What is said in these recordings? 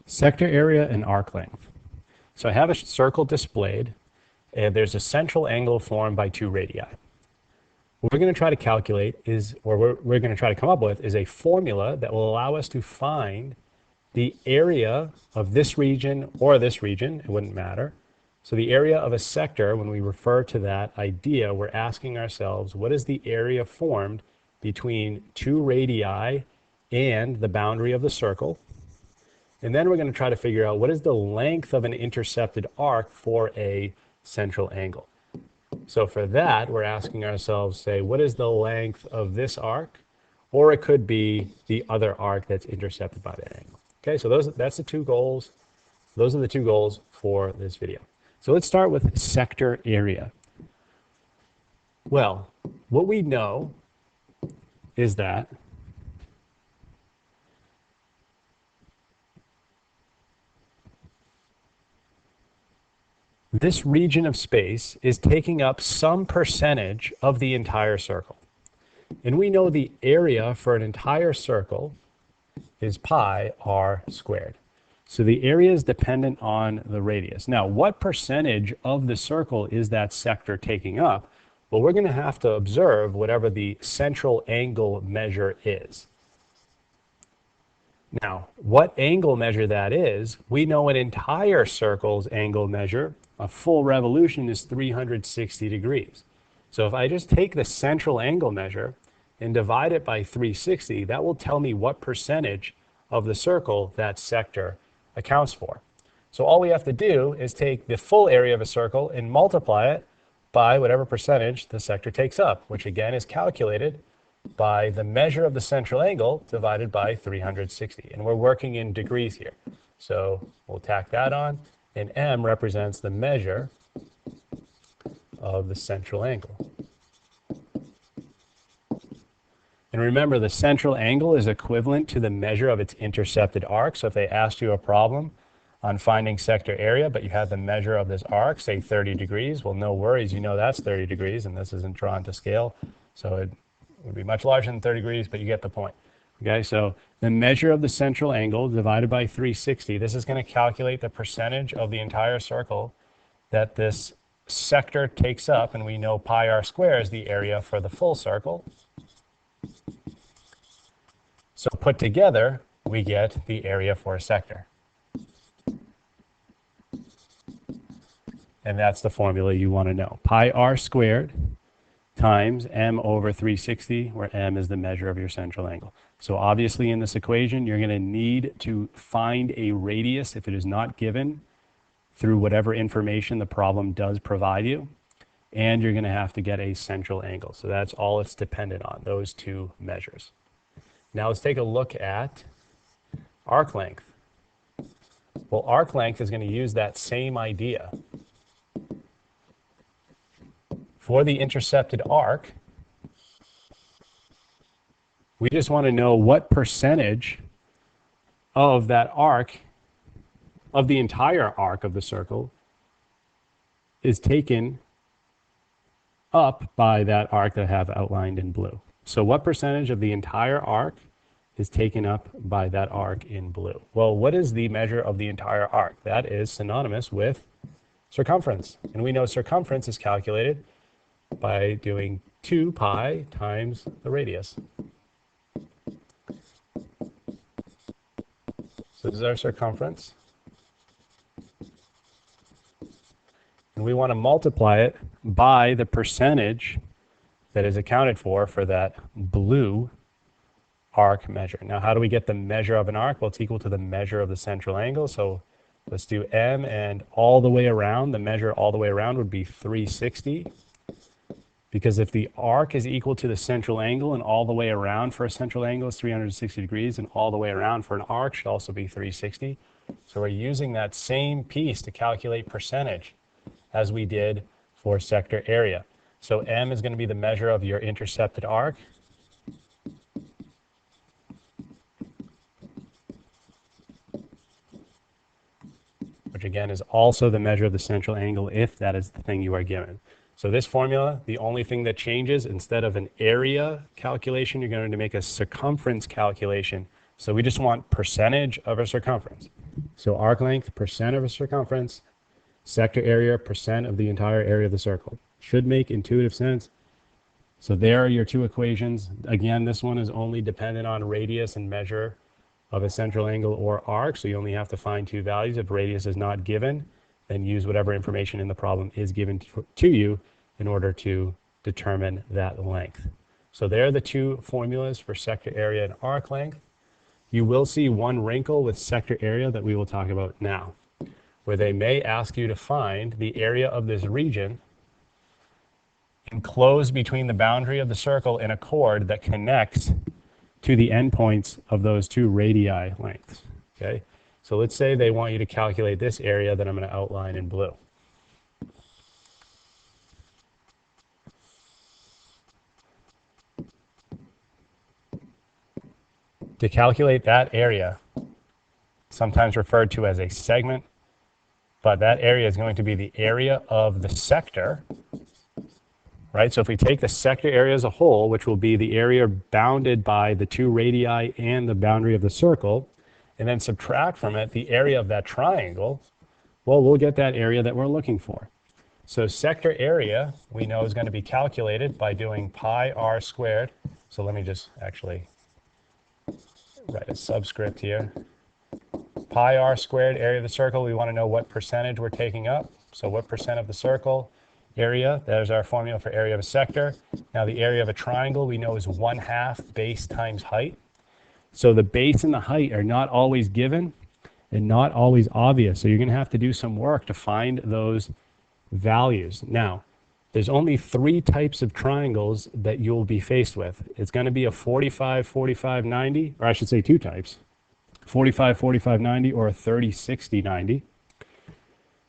Sector area and arc length. So I have a circle displayed, and there's a central angle formed by two radii. What we're going to try to calculate is, or we're going to try to come up with, is a formula that will allow us to find the area of this region or this region, it wouldn't matter. So the area of a sector, when we refer to that idea, we're asking ourselves, what is the area formed between two radii and the boundary of the circle? And then we're going to try to figure out what is the length of an intercepted arc for a central angle. So for that, we're asking ourselves, say, what is the length of this arc? Or it could be the other arc that's intercepted by that angle. Okay, so that's the two goals. Those are the two goals for this video. So let's start with sector area. Well, what we know is that this region of space is taking up some percentage of the entire circle. And we know the area for an entire circle is pi r squared. So the area is dependent on the radius. Now, what percentage of the circle is that sector taking up? Well, we're going to have to observe whatever the central angle measure is. Now, what angle measure that is, we know an entire circle's angle measure, a full revolution, is 360 degrees. So if I just take the central angle measure and divide it by 360, that will tell me what percentage of the circle that sector accounts for. So all we have to do is take the full area of a circle and multiply it by whatever percentage the sector takes up, which again is calculated by the measure of the central angle divided by 360. And we're working in degrees here. So we'll tack that on, and m represents the measure of the central angle. And remember, the central angle is equivalent to the measure of its intercepted arc. So if they asked you a problem on finding sector area, but you had the measure of this arc, say 30 degrees, well, no worries, you know that's 30 degrees, and this isn't drawn to scale. So it would be much larger than 30 degrees, but you get the point. Okay, so the measure of the central angle divided by 360, this is going to calculate the percentage of the entire circle that this sector takes up, and we know pi r squared is the area for the full circle. So put together, we get the area for a sector. And that's the formula you want to know. Pi r squared times m over 360, where m is the measure of your central angle. So obviously in this equation, you're going to need to find a radius if it is not given through whatever information the problem does provide you. And you're going to have to get a central angle. So that's all it's dependent on, those two measures. Now let's take a look at arc length. Well, arc length is going to use that same idea. For the intercepted arc, we just want to know what percentage of that arc, of the entire arc of the circle, is taken up by that arc that I have outlined in blue. So what percentage of the entire arc is taken up by that arc in blue? Well, what is the measure of the entire arc? That is synonymous with circumference. And we know circumference is calculated by doing 2 pi times the radius. So this is our circumference. And we want to multiply it by the percentage that is accounted for that blue arc measure. Now, how do we get the measure of an arc? Well, it's equal to the measure of the central angle. So let's do m, and all the way around, the measure all the way around would be 360. Because if the arc is equal to the central angle, and all the way around for a central angle is 360 degrees, and all the way around for an arc should also be 360. So we're using that same piece to calculate percentage as we did for sector area. So m is going to be the measure of your intercepted arc. Which again is also the measure of the central angle if that is the thing you are given. So this formula, the only thing that changes, instead of an area calculation, you're going to make a circumference calculation. So we just want percentage of a circumference. So arc length, percent of a circumference, sector area, percent of the entire area of the circle. Should make intuitive sense. So there are your two equations. Again, this one is only dependent on radius and measure of a central angle or arc, so you only have to find two values. If radius is not given, then use whatever information in the problem is given to you in order to determine that length. So there are the two formulas for sector area and arc length. You will see one wrinkle with sector area that we will talk about now, where they may ask you to find the area of this region enclosed between the boundary of the circle and a chord that connects to the endpoints of those two radii lengths. Okay, so let's say they want you to calculate this area that I'm going to outline in blue. To calculate that area, sometimes referred to as a segment, but that area is going to be the area of the sector, right? So if we take the sector area as a whole, which will be the area bounded by the two radii and the boundary of the circle, and then subtract from it the area of that triangle, well, we'll get that area that we're looking for. So sector area, we know, is going to be calculated by doing pi r squared. So let me just actually write a subscript here. Pi r squared, area of the circle, we want to know what percentage we're taking up. So what percent of the circle area, there's our formula for area of a sector. Now the area of a triangle we know is 1/2 base times height. So the base and the height are not always given and not always obvious. So you're going to have to do some work to find those values. Now, there's only three types of triangles that you'll be faced with. It's going to be a 45, 45, 90, or I should say two types, 45, 45, 90, or a 30, 60, 90.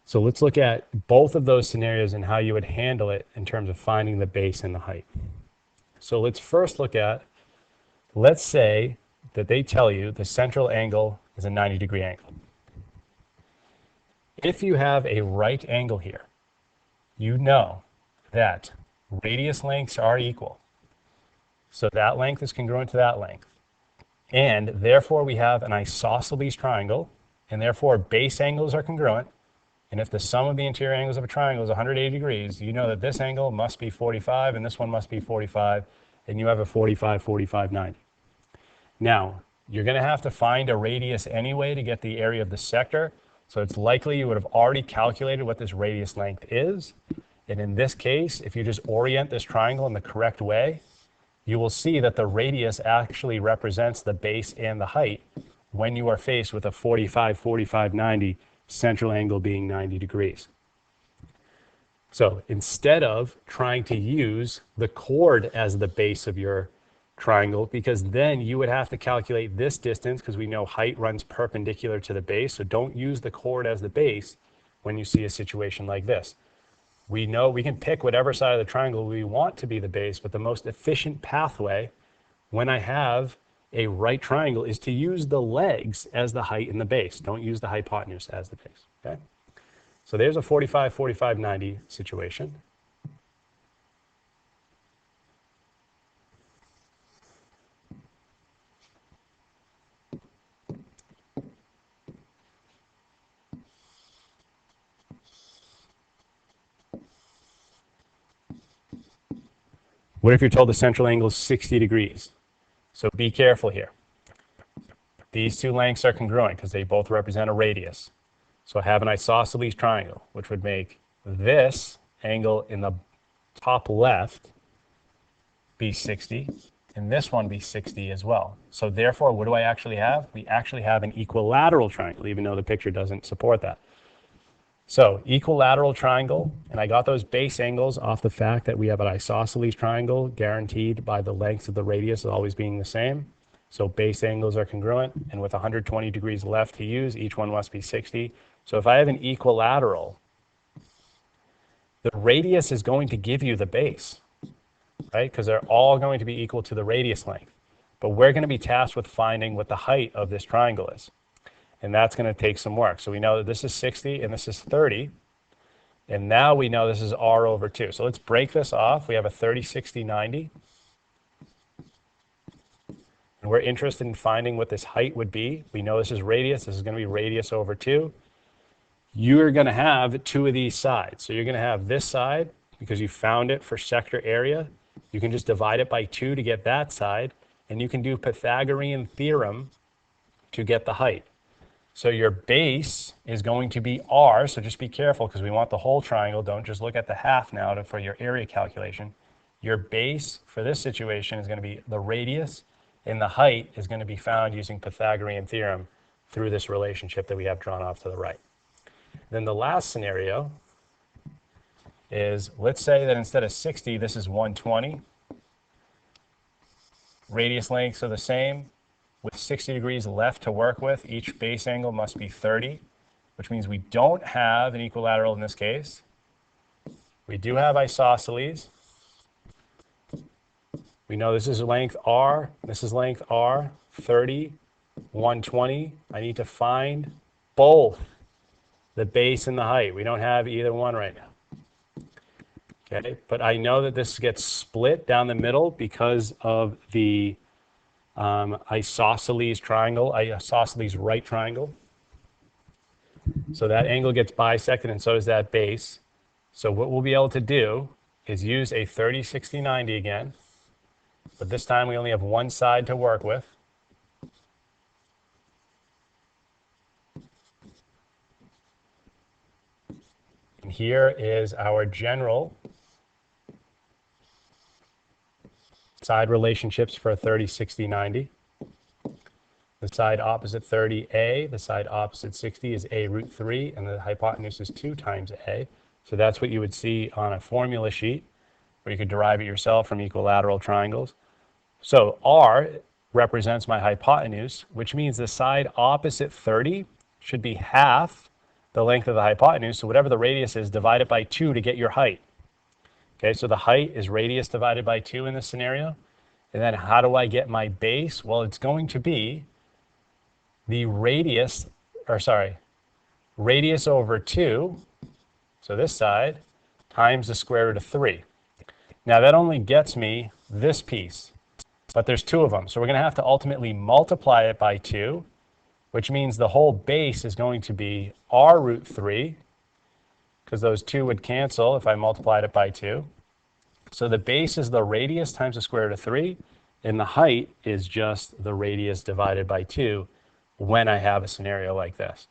So let's look at both of those scenarios and how you would handle it in terms of finding the base and the height. So let's first look at, let's say that they tell you the central angle is a 90-degree angle. If you have a right angle here, you know that radius lengths are equal. So that length is congruent to that length. And therefore we have an isosceles triangle, and therefore base angles are congruent. And if the sum of the interior angles of a triangle is 180 degrees, you know that this angle must be 45 and this one must be 45, and you have a 45, 45, 90. Now, you're going to have to find a radius anyway to get the area of the sector. So it's likely you would have already calculated what this radius length is. And in this case, if you just orient this triangle in the correct way, you will see that the radius actually represents the base and the height when you are faced with a 45, 45, 90, central angle being 90 degrees. So instead of trying to use the chord as the base of your triangle, because then you would have to calculate this distance, because we know height runs perpendicular to the base, so don't use the chord as the base when you see a situation like this. We know we can pick whatever side of the triangle we want to be the base, but the most efficient pathway when I have a right triangle is to use the legs as the height and the base. Don't use the hypotenuse as the base, okay? So there's a 45, 45, 90 situation. What if you're told the central angle is 60 degrees? So be careful here. These two lengths are congruent because they both represent a radius. So I have an isosceles triangle, which would make this angle in the top left be 60, and this one be 60 as well. So therefore, what do I actually have? We actually have an equilateral triangle, even though the picture doesn't support that. So equilateral triangle, and I got those base angles off the fact that we have an isosceles triangle guaranteed by the lengths of the radius always being the same. So base angles are congruent, and with 120 degrees left to use, each one must be 60. So if I have an equilateral, the radius is going to give you the base, right? Because they're all going to be equal to the radius length. But we're going to be tasked with finding what the height of this triangle is. And that's going to take some work. So we know that this is 60 and this is 30. And now we know this is r over 2. So let's break this off. We have a 30, 60, 90. and we're interested in finding what this height would be. We know this is radius. This is going to be radius over 2. You're going to have 2 of these sides. So you're going to have this side, because you found it for sector area. You can just divide it by 2 to get that side, and you can do Pythagorean theorem to get the height. So your base is going to be r, so just be careful because we want the whole triangle. Don't just look at the half now for your area calculation. Your base for this situation is going to be the radius, and the height is going to be found using Pythagorean theorem through this relationship that we have drawn off to the right. Then the last scenario is, let's say that instead of 60, this is 120. Radius lengths are the same. With 60 degrees left to work with, each base angle must be 30, which means we don't have an equilateral in this case. We do have isosceles. We know this is length r, this is length r, 30, 120. I need to find both the base and the height. We don't have either one right now. Okay, but I know that this gets split down the middle because of the isosceles triangle, isosceles right triangle. So that angle gets bisected, and so does that base. So what we'll be able to do is use a 30, 60, 90 again, but this time we only have one side to work with. And here is our general side relationships for 30, 60, 90. The side opposite 30a, the side opposite 60 is a root 3, and the hypotenuse is 2 times a. So that's what you would see on a formula sheet, or you could derive it yourself from equilateral triangles. So r represents my hypotenuse, which means the side opposite 30 should be half the length of the hypotenuse. So whatever the radius is, divide it by 2 to get your height. Okay, so the height is radius divided by 2 in this scenario. And then how do I get my base? Well, it's going to be the radius over 2, so this side, times the square root of 3. Now that only gets me this piece, but there's 2 of them. So we're going to have to ultimately multiply it by 2, which means the whole base is going to be r root 3, because those 2 would cancel if I multiplied it by 2. So the base is the radius times the square root of 3, and the height is just the radius divided by 2 when I have a scenario like this.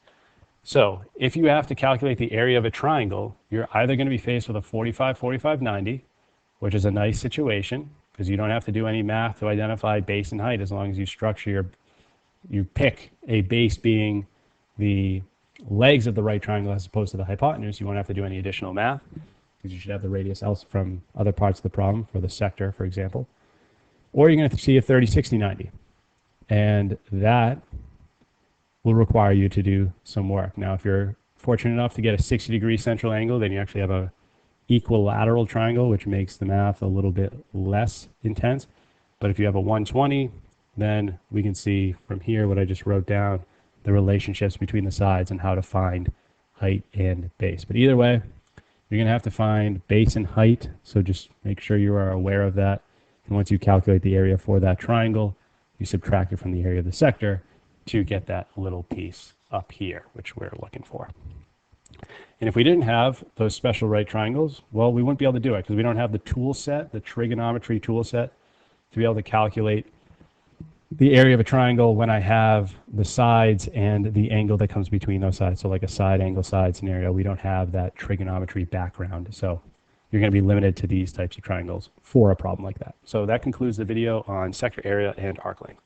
So if you have to calculate the area of a triangle, you're either going to be faced with a 45, 45, 90, which is a nice situation because you don't have to do any math to identify base and height as long as you structure you pick a base being the legs of the right triangle as opposed to the hypotenuse. You won't have to do any additional math because you should have the radius else from other parts of the problem for the sector, for example. Or you're going to see a 30, 60, 90. And that will require you to do some work. Now, if you're fortunate enough to get a 60-degree central angle, then you actually have a equilateral triangle, which makes the math a little bit less intense. But if you have a 120, then we can see from here what I just wrote down, the relationships between the sides and how to find height and base. But either way, you're going to have to find base and height, so just make sure you are aware of that. And once you calculate the area for that triangle, you subtract it from the area of the sector to get that little piece up here, which we're looking for. And if we didn't have those special right triangles, well, we wouldn't be able to do it because we don't have the tool set, the trigonometry tool set, to be able to calculate the area of a triangle when I have the sides and the angle that comes between those sides. So like a side angle side scenario, we don't have that trigonometry background. So you're going to be limited to these types of triangles for a problem like that. So that concludes the video on sector area and arc length.